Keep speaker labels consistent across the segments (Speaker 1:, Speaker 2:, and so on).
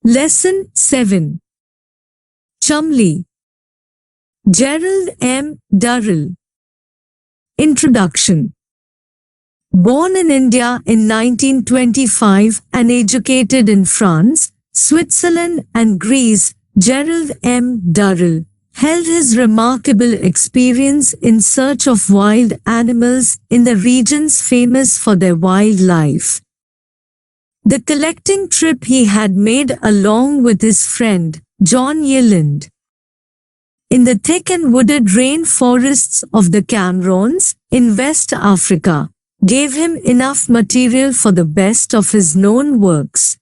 Speaker 1: Lesson 7. Chumley. Gerald M. Durrell. Introduction. Born in India in 1925 and educated in France, Switzerland and Greece, Gerald M. Durrell held his remarkable experience in search of wild animals in the regions famous for their wildlife. The collecting trip he had made along with his friend, John Yeland, in the thick and wooded rainforests of the Camerons in West Africa, gave him enough material for the best of his known works.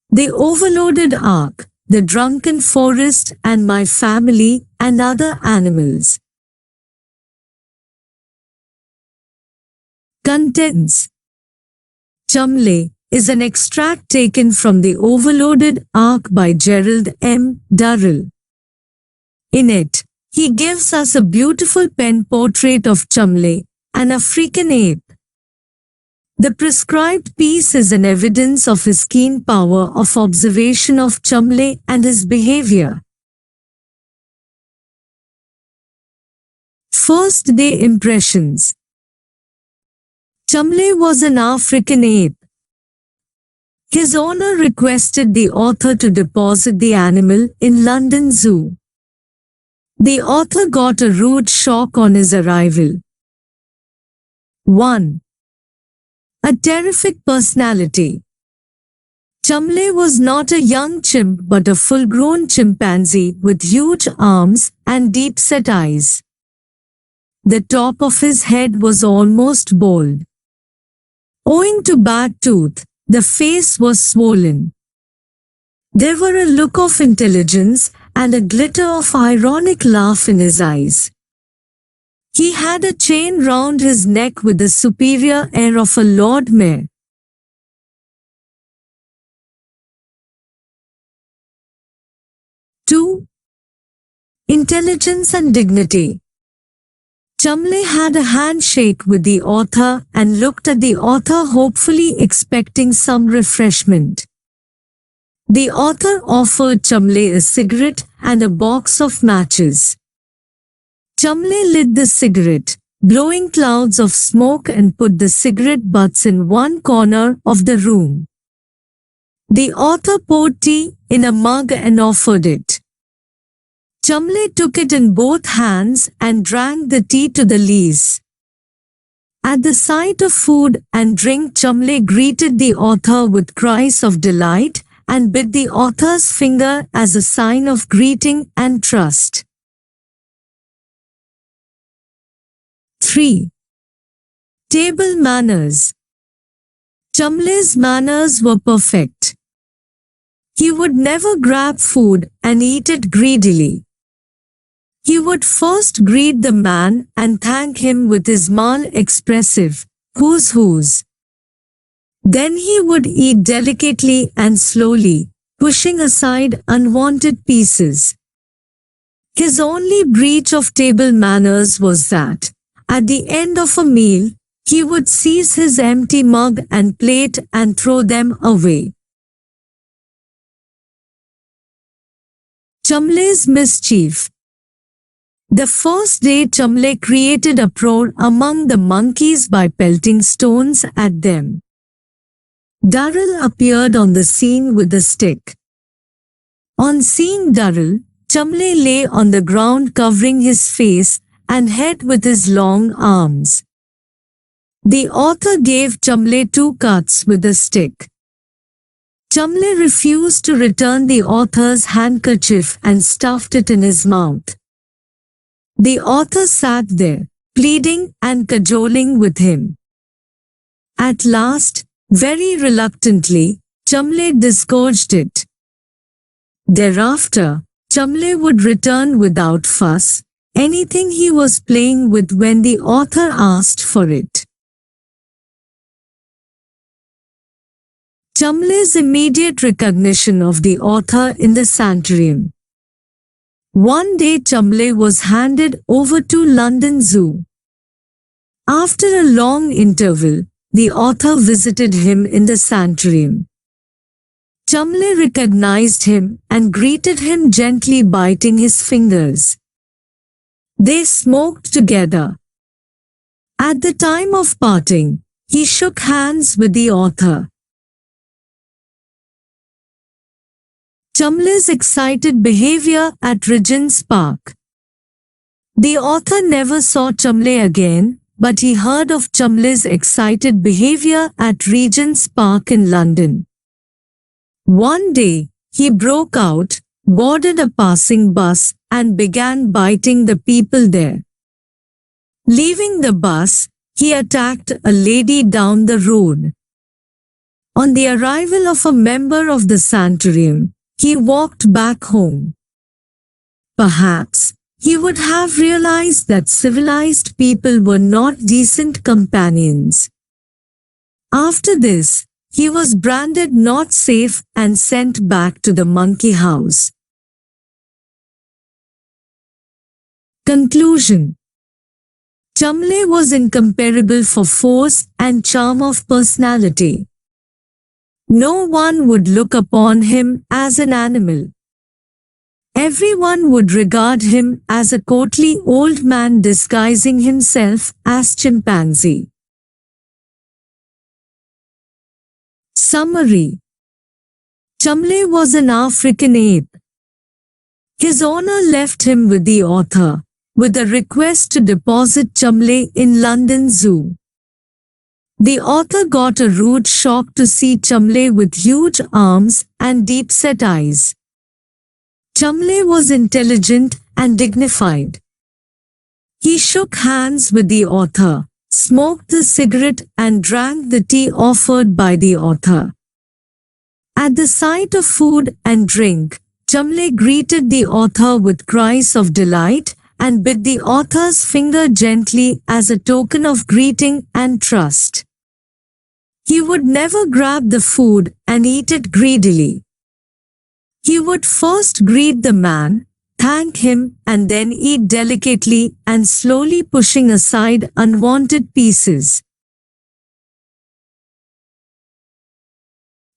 Speaker 1: The Overloaded Ark, The Drunken Forest and My Family and Other Animals. Contents. Chumley is an extract taken from The Overloaded Ark by Gerald M. Durrell. In it, he gives us a beautiful pen portrait of Chumley, an African ape. The prescribed piece is an evidence of his keen power of observation of Chumley and his behavior. First day impressions. Chumley was an African ape. His owner requested the author to deposit the animal in London Zoo. The author got a rude shock on his arrival. 1. A terrific personality. Chumley was not a young chimp but a full-grown chimpanzee with huge arms and deep-set eyes. The top of his head was almost bald. Owing to bad tooth, the face was swollen. There were a look of intelligence and a glitter of ironic laugh in his eyes. He had a chain round his neck with the superior air of a Lord Mayor. Two. Intelligence and dignity. Chumley had a handshake with the author and looked at the author hopefully expecting some refreshment. The author offered Chumley a cigarette and a box of matches. Chumley lit the cigarette, blowing clouds of smoke, and put the cigarette butts in one corner of the room. The author poured tea in a mug and offered it. Chumley took it in both hands and drank the tea to the lees. At the sight of food and drink, Chumley greeted the author with cries of delight and bit the author's finger as a sign of greeting and trust. 3. Table manners. Chumley's manners were perfect. He would never grab food and eat it greedily. He would first greet the man and thank him with his mal-expressive who's. Then he would eat delicately and slowly, pushing aside unwanted pieces. His only breach of table manners was that, at the end of a meal, he would seize his empty mug and plate and throw them away. Chumley's mischief. The first day Chumley created uproar among the monkeys by pelting stones at them. Durrell appeared on the scene with a stick. On seeing Durrell, Chumley lay on the ground covering his face and head with his long arms. The author gave Chumley 2 cuts with a stick. Chumley refused to return the author's handkerchief and stuffed it in his mouth. The author sat there, pleading and cajoling with him. At last, very reluctantly, Chumley disgorged it. Thereafter, Chumley would return without fuss anything he was playing with when the author asked for it. Chumley's immediate recognition of the author in the sanitarium. One day Chumley was handed over to London Zoo. After a long interval, the author visited him in the sanitarium. Chumley recognized him and greeted him gently, biting his fingers. They smoked together. At the time of parting, he shook hands with the author. Chumley's excited behavior at Regent's Park. The author never saw Chumley again, but he heard of Chumley's excited behavior at Regent's Park in London. One day, he broke out, boarded a passing bus, and began biting the people there. Leaving the bus, he attacked a lady down the road. On the arrival of a member of the sanitarium, he walked back home. Perhaps, he would have realized that civilized people were not decent companions. After this, he was branded not safe and sent back to the monkey house. Conclusion. Chumley was incomparable for force and charm of personality. No one would look upon him as an animal. Everyone would regard him as a courtly old man disguising himself as chimpanzee. Summary. Chumley was an African ape. His owner left him with the author, with a request to deposit Chumley in London Zoo. The author got a rude shock to see Chumley with huge arms and deep-set eyes. Chumley was intelligent and dignified. He shook hands with the author, smoked the cigarette and drank the tea offered by the author. At the sight of food and drink, Chumley greeted the author with cries of delight and bit the author's finger gently as a token of greeting and trust. He would never grab the food and eat it greedily. He would first greet the man, thank him, and then eat delicately and slowly, pushing aside unwanted pieces.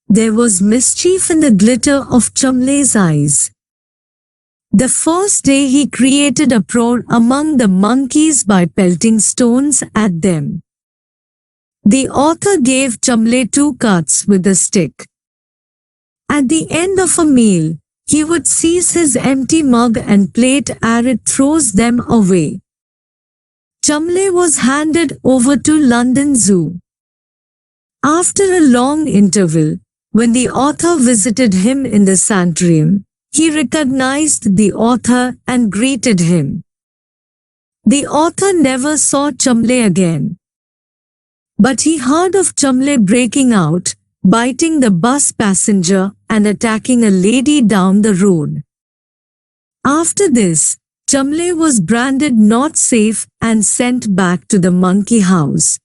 Speaker 1: There was mischief in the glitter of Chumley's eyes. The first day he created uproar among the monkeys by pelting stones at them. The author gave Chumley 2 cuts with a stick. At the end of a meal, he would seize his empty mug and plate ere it throws them away. Chumley was handed over to London Zoo. After a long interval, when the author visited him in the sanitarium, he recognized the author and greeted him. The author never saw Chumley again. But he heard of Chumley breaking out, biting the bus passenger and attacking a lady down the road. After this, Chumley was branded not safe and sent back to the monkey house.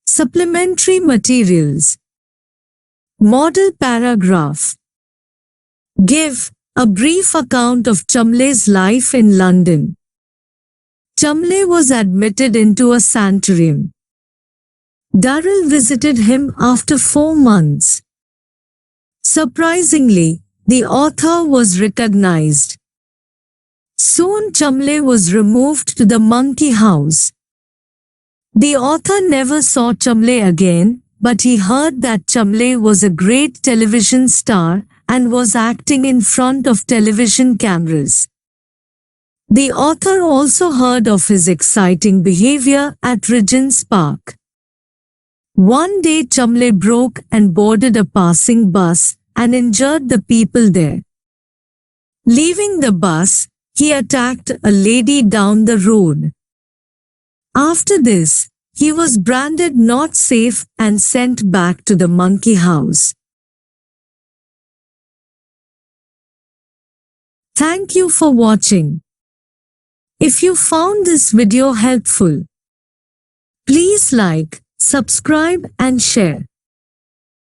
Speaker 1: Supplementary materials. Model paragraph. Give a brief account of Chumley's life in London. Chumley was admitted into a sanitarium. Darrell visited him after 4 months. Surprisingly, the author was recognized. Soon Chumley was removed to the monkey house. The author never saw Chumley again, but he heard that Chumley was a great television star and was acting in front of television cameras. The author also heard of his exciting behavior at Regent's Park. One day Chumley broke and boarded a passing bus and injured the people there. Leaving the bus, he attacked a lady down the road. After this, he was branded not safe and sent back to the monkey house. Thank you for watching. If you found this video helpful, please like, subscribe and share.